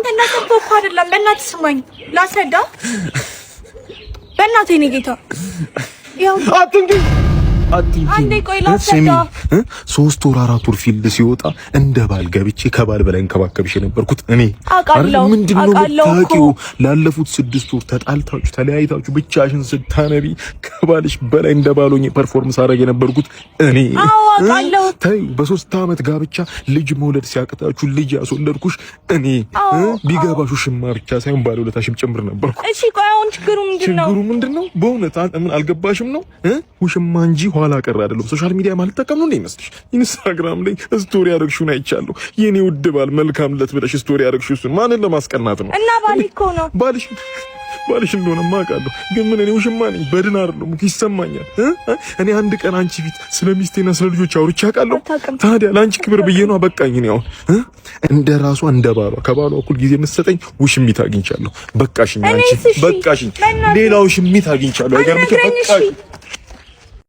አንተ እንዳሰብከው እኮ አይደለም። በእናትህ ስማኝ ላስረዳ። በእናትህ የእኔ ጌታ ያው አንዴ ቆይ ላስረዳ። 3 ወር 4 ወር ፊልድ ሲወጣ እንደ ባል ገብቼ ከባል በላይ እንከባከብሽ የነበርኩት እኔ አውቃለሁ። ምንድነው የምታውቂው? ላለፉት 6 ወር ተጣልታችሁ ተለያይታችሁ ብቻሽን ስታነቢ ከባልሽ በላይ እንደ ባሎኝ ፐርፎርማንስ አደረገ የነበርኩት እኔ። አውቃለሁ። ተይ በ3 ዓመት ጋብቻ ልጅ መውለድ ሲያቅታችሁ ልጅ ያስወለድኩሽ እኔ። ቢገባሽ ሽማ ብቻ ሳይሆን ባለውለታሽም ጭምር ነበርኩ። እሺ ቆይ አሁን ችግሩ ምንድነው? በእውነት ምን አልገባሽም ነው? ውሽማ እንጂ ኋላ ቀር አይደለም። ሶሻል ሚዲያ ማለት ተቀምኑ ነው ይመስልሽ? ኢንስታግራም ላይ ስቶሪ ያደርግሽውን አይቻለሁ። የኔ ውድ ባል መልካም ለት ብለሽ ስቶሪ ያደርግሽው እሱን ማንን ለማስቀናት ነው? እና ባል እኮ ነው ባልሽ እንደሆነ ማውቃለሁ። ግን ምን እኔ ውሽማ ነኝ? በድን አይደለም ይሰማኛል። እኔ አንድ ቀን አንቺ ፊት ስለ ሚስቴና ስለ ልጆች አውርቼ አውቃለሁ? ታዲያ ለአንቺ ክብር ብዬ ነው በቃኝ። እኔ አሁን እንደ ራሷ እንደ ባሏ ከባሏ እኩል ጊዜ የምትሰጠኝ ውሽሚት አግኝቻለሁ። በቃሽኝ አንቺ በቃሽኝ። ሌላው ውሽሚት አግኝቻለሁ። አይገርምሽ? በቃሽ